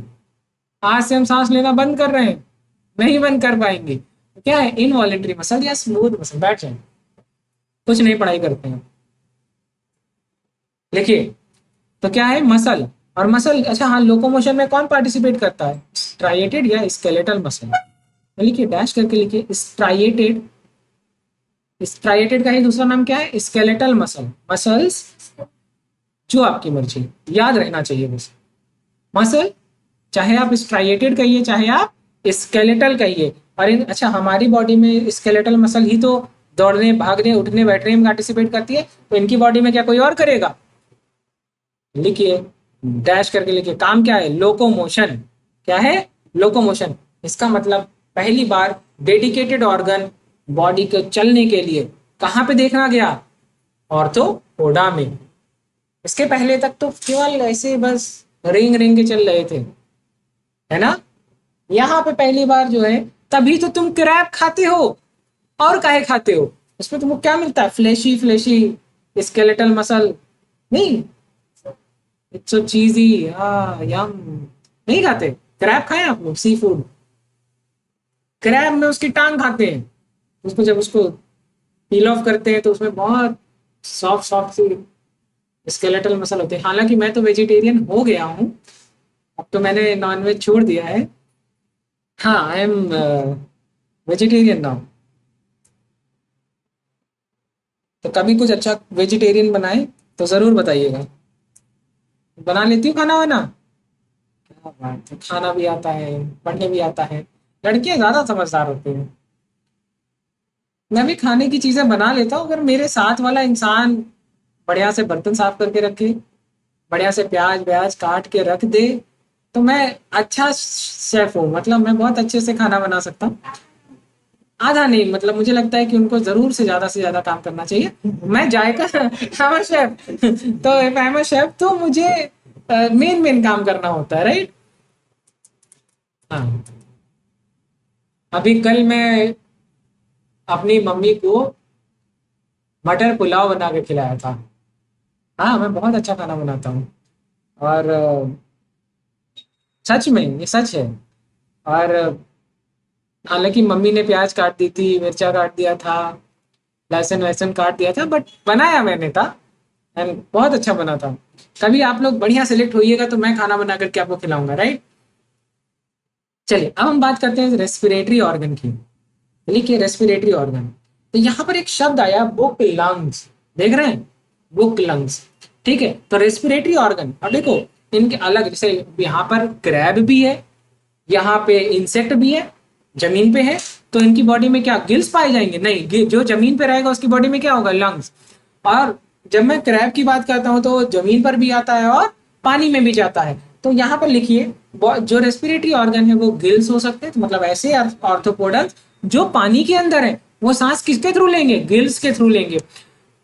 आज से हम सांस लेना बंद कर रहे हैं, नहीं बंद कर पाएंगे। तो क्या है, इनवॉलेंट्री मसल या स्मूथ मसल। बैठ जाए, कुछ नहीं पढ़ाई करते हैं। देखिए, तो क्या है मसल, और मसल, अच्छा हाँ, लोकोमोशन में कौन पार्टिसिपेट करता है, स्ट्राइएटेड या स्केलेटल मसल। लिखिए, डैश करके लिखिए, स्ट्राइएटेड। स्ट्राइएटेड का ही दूसरा नाम क्या है, स्केलेटल मसल। मसल्स, जो आपकी मर्जी, याद रहना चाहिए बस। मसल, चाहे आप स्ट्राइएटेड कहिए चाहे आप स्केलेटल कहिए। और अच्छा, हमारी बॉडी में स्केलेटल मसल ही तो दौड़ने, भागने, उठने, बैठने में पार्टिसिपेट करती है, तो इनकी बॉडी में क्या कोई और करेगा। लिखिए, डैश करके लिखिए, काम क्या है, लोकोमोशन। क्या है, लोकोमोशन। इसका मतलब पहली बार डेडिकेटेड ऑर्गन बॉडी को चलने के लिए कहाँ पे देखना गया, ऑर्थोपोडा में। इसके पहले तक तो केवल ऐसे बस रिंग रिंग के चल रहे थे, है ना। यहाँ पे पहली बार जो है, तभी तो तुम क्रैब खाते हो, और काहे खाते हो, उसमें तुमको क्या मिलता है, फ्लेशी फ्लेशी स्केलेटल मसल। नहीं, इट्स सो चीजी, यम। नहीं खाते क्रैब, खाए आप लोग सी फूड, क्रैब में उसकी टांग खाते हैं, उसको जब उसको पील ऑफ करते हैं तो उसमें बहुत सॉफ्ट सॉफ्ट सी स्केलेटल मसल होते हैं। हालांकि मैं तो वेजिटेरियन हो गया हूँ, अब तो मैंने नॉनवेज छोड़ दिया है। हाँ, आई एम वेजिटेरियन नाउ। तो कभी कुछ अच्छा वेजिटेरियन बनाए तो जरूर बताइएगा। बना लेती हूँ खाना वाना, क्या बात है, खाना भी आता है, पढ़ने भी आता है। लड़कियां ज्यादा समझदार होती हैं। मैं भी खाने की चीजें बना लेता हूँ, अगर मेरे साथ वाला इंसान बढ़िया से बर्तन साफ करके रखे, बढ़िया से प्याज व्याज काट के रख दे, तो मैं अच्छा शेफ हूँ। मतलब मैं बहुत अच्छे से खाना बना सकता हूँ। आधा नहीं, मतलब मुझे लगता है कि उनको जरूर से ज्यादा काम करना चाहिए। मैं जायका I'm a शेफ, तो if I am a chef तो मुझे मेन मेन काम करना होता है, राइट। हाँ, अभी कल मैं अपनी मम्मी को मटर पुलाव बना के खिलाया था। हाँ, मैं बहुत अच्छा खाना बनाता हूँ। और सच में ये सच है। और हालांकि मम्मी ने प्याज काट दी थी, मिर्चा काट दिया था, लहसुन वहसुन काट दिया था, बट बनाया मैंने था, एंड बहुत अच्छा बना था। कभी आप लोग बढ़िया सेलेक्ट होइएगा तो मैं खाना बना करके आपको खिलाऊंगा, राइट। चलिए, अब हम बात करते हैं रेस्पिरेटरी ऑर्गन की। लिखिए, रेस्पिरेटरी ऑर्गन। तो यहाँ पर एक शब्द आया, बुक लंग्स। देख रहे हैं, बुक लंग्स। ठीक है, तो रेस्पिरेटरी ऑर्गन, और देखो इनके अलग, जैसे यहाँ पर क्रैब भी है, यहाँ पे इंसेक्ट भी है, जमीन पे है, तो इनकी बॉडी में क्या गिल्स पाए जाएंगे, नहीं, जो जमीन पे रहेगा उसकी बॉडी में क्या होगा, लंग्स। और जब मैं क्रैब की बात करता हूं तो जमीन पर भी आता है और पानी में भी जाता है। तो यहाँ पर लिखिए, जो रेस्पिरेटरी ऑर्गन है वो गिल्स हो सकते हैं, तो मतलब ऐसे ऑर्थोपोडल्स जो पानी के अंदर है, वो सांस किसके थ्रू लेंगे, गिल्स के थ्रू लेंगे।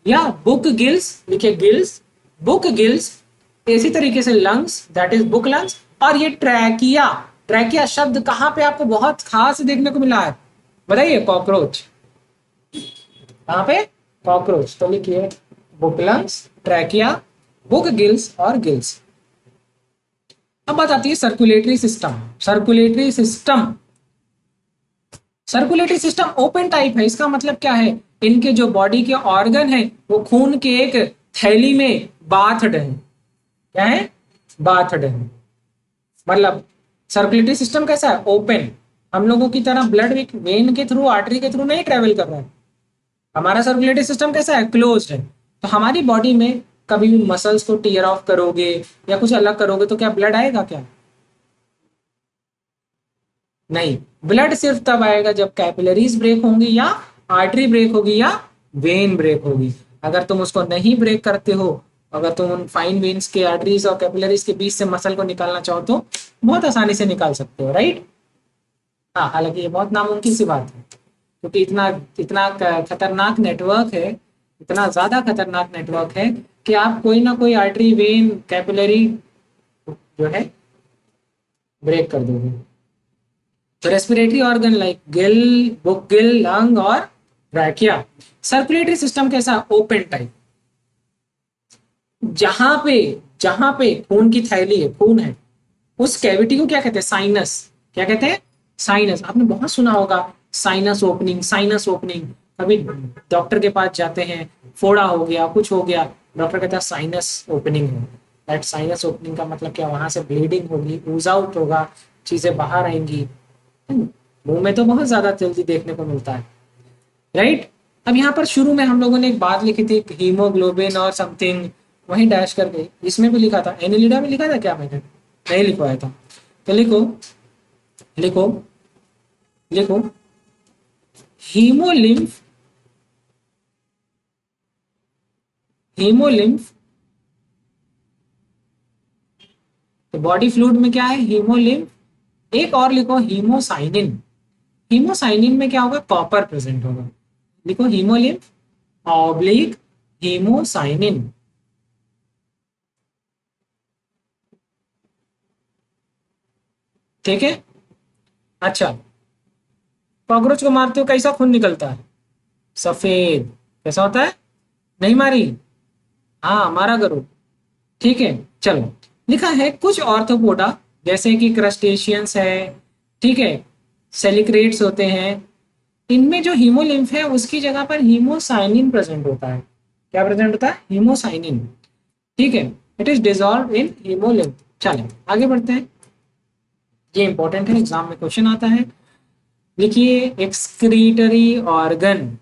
या बुक गिल्स, लिखिए गिल्स, बुक गिल्स। इसी तरीके से lungs, that is book lungs. और ये ट्रैकिया, ट्रैकिया शब्द कहाँ पे आपको बहुत खास देखने को मिला है, बताइए, कॉकरोच। कहाँ पे, कॉकरोच। तो लिखिए, book lungs, trachea, book gills और गिल्स। अब बात आती है circulatory system. Circulatory system, circulatory system open type है। इसका मतलब क्या है, इनके जो बॉडी के ऑर्गन है वो खून के एक थैली में बाथड है। क्या है, बाथड है। मतलब सर्कुलेटरी सिस्टम कैसा है, ओपन। हम लोगों की तरह ब्लड वेन के थ्रू, आर्टरी के थ्रू नहीं ट्रेवल कर रहा है। हमारा सर्कुलेटरी सिस्टम कैसा है, क्लोज्ड है। तो हमारी बॉडी में कभी भी मसल्स को टीयर ऑफ करोगे या कुछ अलग करोगे तो क्या ब्लड आएगा क्या, नहीं। ब्लड सिर्फ तब आएगा जब कैपिलरीज ब्रेक होंगी, या आर्टरी ब्रेक होगी, या वेन ब्रेक होगी। अगर तुम उसको नहीं ब्रेक करते हो, अगर तुम उन फाइन वेन्स के, आर्टरीज और कैपिलरीज के बीच से मसल को निकालना चाहो तो बहुत आसानी से निकाल सकते हो, राइट। हाँ, हालांकि ये बहुत नामुमकिन सी बात है, क्योंकि इतना इतना खतरनाक नेटवर्क है, इतना ज्यादा खतरनाक नेटवर्क है कि आप कोई ना कोई आर्टरी, वेन, कैपिलरी जो है ब्रेक कर दोगे। तो respiratory organ like Gill, book Gill, lung और ब्रैकिया। सर्कुलेटरी सिस्टम कैसा, ओपन टाइप। जहां पे खून की थैली है, खून है, उस कैविटी को क्या कहते हैं, साइनस। क्या कहते हैं, साइनस। आपने बहुत सुना होगा, साइनस ओपनिंग, साइनस ओपनिंग। कभी डॉक्टर के पास जाते हैं, फोड़ा हो गया, कुछ हो गया, डॉक्टर कहता है साइनस ओपनिंग है। दैट साइनस ओपनिंग का मतलब क्या, वहां से ब्लीडिंग होगी, ऊज आउट होगा, चीजें बाहर आएंगी। मुंह में तो बहुत ज्यादा जल्दी देखने को मिलता है, राइट। अब यहाँ पर शुरू में हम लोगों ने एक बात लिखी थी, हीमोग्लोबिन और समथिंग, वहीं डैश कर गई। इसमें भी लिखा था, एनिलिडा में लिखा था क्या, मैंने नहीं लिखवाया था। तो लिखो, लिखो, लिखो, हीमोलिम्फ, हीमोलिम्फ। तो बॉडी फ्लूइड में क्या है, हीमोलिम्फ। एक और लिखो, हीमोसाइनिन। हीमोसाइनिन में क्या होगा, कॉपर प्रेजेंट होगा। लिखो हीमोलिम्फ ऑब्लिक हीमोसाइनिन। ठीक है। अच्छा, कॉकरोच को मारते हो कैसा खून निकलता है, सफेद। कैसा होता है, नहीं मारी, हाँ मारा करो। ठीक है, चलो। लिखा है कुछ ऑर्थोपोडा, जैसे कि क्रस्टेशियंस है, ठीक है, सेलिक्रेट्स होते हैं, इनमें जो हीमोलिम्फ है उसकी जगह पर हीमोसाइनिन प्रेजेंट होता है। क्या प्रेजेंट होता है, हीमोसाइनिन। ठीक है, it is dissolve in haemolymph. चलें आगे बढ़ते हैं, ये इंपॉर्टेंट है, एग्जाम में क्वेश्चन आता है। लिखिए एक्सक्रीटरी ऑर्गन,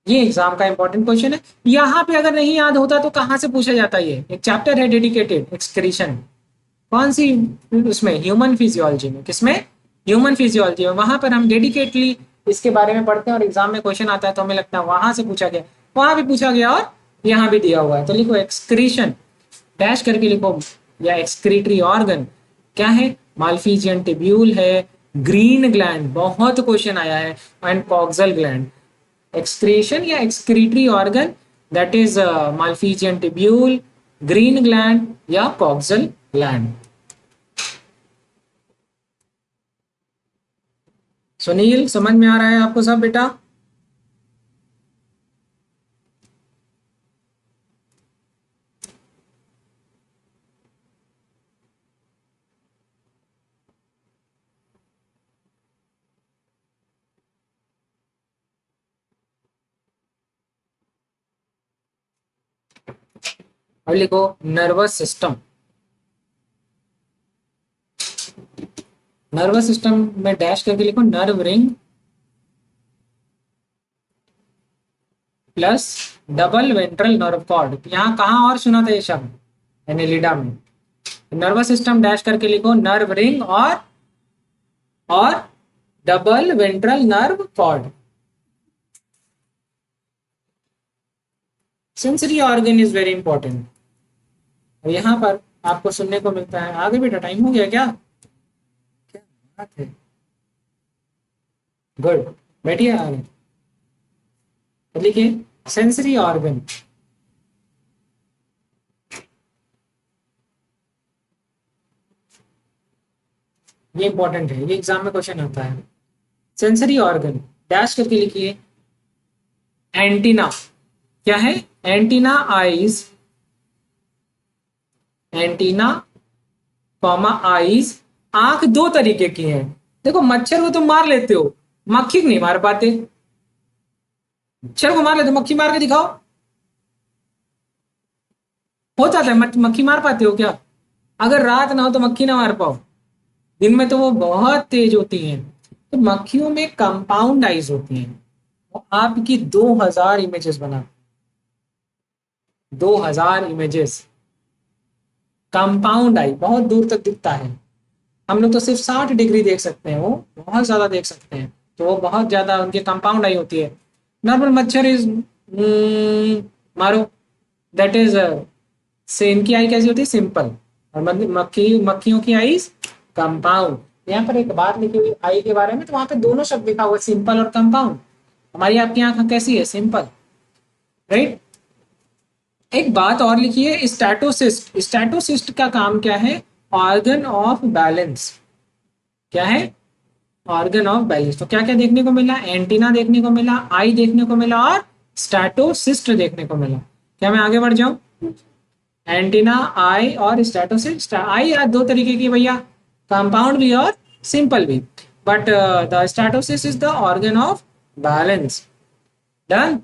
ये एग्जाम का इंपॉर्टेंट क्वेश्चन है। यहाँ पे अगर नहीं याद होता तो कहाँ से पूछा जाता है, ये एक चैप्टर है डेडिकेटेड, एक्सक्रीशन। कौन सी, उसमें ह्यूमन फिजियोलॉजी में, किसमें, ह्यूमन फिजियोलॉजी में। वहां पर हम डेडिकेटली इसके बारे में पढ़ते हैं और एग्जाम में क्वेश्चन आता है तो हमें लगता है वहां से पूछा गया, वहां भी पूछा गया और यहाँ भी दिया हुआ है। तो लिखो एक्सक्रीशन, डैश करके लिखो, या एक्सक्रीटरी ऑर्गन क्या है, माल्फीजियन टिब्यूल है, ग्रीन ग्लैंड, बहुत क्वेश्चन आया है, एंड कॉक्सल ग्लैंड। एक्सक्रीशन या excretory organ, that is Malpighian tubule, green gland या कॉक्सल ग्लैंड। सुनील समझ में आ रहा है आपको सब बेटा? अब लिखो नर्वस सिस्टम। नर्वस सिस्टम में डैश करके लिखो nerve ring plus double ventral nerve cord. यहाँ कहाँ और सुना था ये शब्द, एनेलिडा में। नर्वस सिस्टम डैश करके लिखो नर्व रिंग और double ventral nerve cord. Sensory organ is very important. और यहाँ पर आपको सुनने को मिलता है, आगे बेटा टाइम हो गया क्या, क्या बात है, गुड, बैठिए आगे। तो लिखिए सेंसरी ऑर्गन, ये इंपॉर्टेंट है, ये एग्जाम में क्वेश्चन आता है। सेंसरी ऑर्गन डैश करके लिखिए एंटीना। क्या है, antenna eyes, antenna comma eyes. आंख दो तरीके की है, देखो मच्छर को तुम मार लेते हो, मक्खी को नहीं मार पाते। मच्छर को मार लेते, मक्खी मार के दिखाओ, हो जाता है। मक्खी मार पाते हो क्या, अगर रात ना हो तो मक्खी ना मार पाओ, दिन में तो वो बहुत तेज होती हैं। तो मक्खियों में कंपाउंड आईज होती हैं, वो आपकी 2000 इमेजेस बना, 2000 इमेजेस। कंपाउंड आई बहुत दूर तक दिखता है, हम लोग तो सिर्फ 60 डिग्री देख सकते हैं, वो बहुत ज्यादा देख सकते हैं, तो वो बहुत ज्यादा उनकी कंपाउंड आई होती है। नॉर्मल मच्छर इज, मारो, दैट इज से इनकी आई कैसी होती है, सिंपल। और मक्खियों की आई कंपाउंड। यहाँ पर एक बात लिखी हुई आई के बारे में, तो वहां पे दोनों शब्द लिखा हुआ है, सिंपल और कंपाउंड। हमारी आपकी आंख कैसी है, सिंपल, राइट। एक बात और लिखी है, स्टैटोसिस्ट। स्टैटोसिस्ट का काम क्या है, ऑर्गन ऑफ बैलेंस। क्या है, ऑर्गन ऑफ बैलेंस। तो क्या क्या देखने को मिला? एंटीना देखने को मिला, आई देखने को मिला और स्टैटोसिस्ट देखने को मिला। क्या मैं आगे बढ़ जाऊं? एंटीना, आई और स्टैटोसिस्ट। आई यार दो तरीके की भैया, कंपाउंड भी और सिंपल भी, but the statocyst is the organ of balance. Done.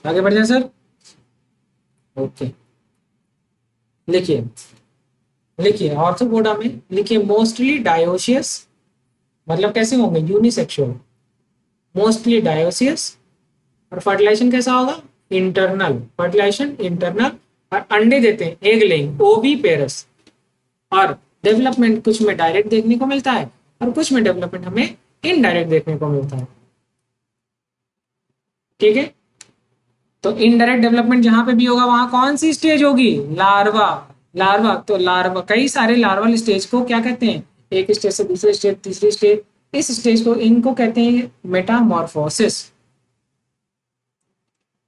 आगे बढ़ जाए सर। ओके, लिखिए लिखिए ऑर्थोपोडा में लिखिए मोस्टली डायोसियस, मतलब कैसे होंगे? Unisexual, mostly dioecious. और फर्टिलाइजेशन कैसा होगा? Internal fertilisation, internal. और अंडे देते हैं, एग लेइंग, ओवी पेरस। और डेवलपमेंट कुछ में डायरेक्ट देखने को मिलता है और कुछ में डेवलपमेंट हमें इनडायरेक्ट देखने को मिलता है। ठीक है, तो इनडायरेक्ट डेवलपमेंट जहां पे भी होगा वहां कौन सी स्टेज होगी? लार्वा। लार्वा, तो लार्वा, कई सारे लार्वल स्टेज को क्या कहते हैं? एक स्टेज से दूसरे स्टेज, तीसरी स्टेज, इस स्टेज को, इनको कहते हैं मेटामॉर्फोसिस।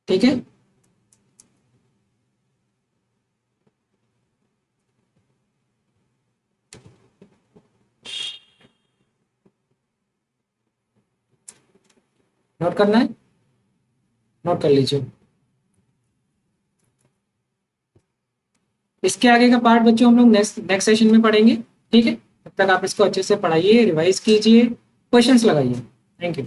ठीक है, नोट करना है, नोट कर लीजिए। इसके आगे का पार्ट बच्चों हम लोग नेक्स्ट नेक्स्ट सेशन में पढ़ेंगे। ठीक है, तब तक आप इसको अच्छे से पढ़ाइए, रिवाइज कीजिए, क्वेश्चंस लगाइए। Thank you.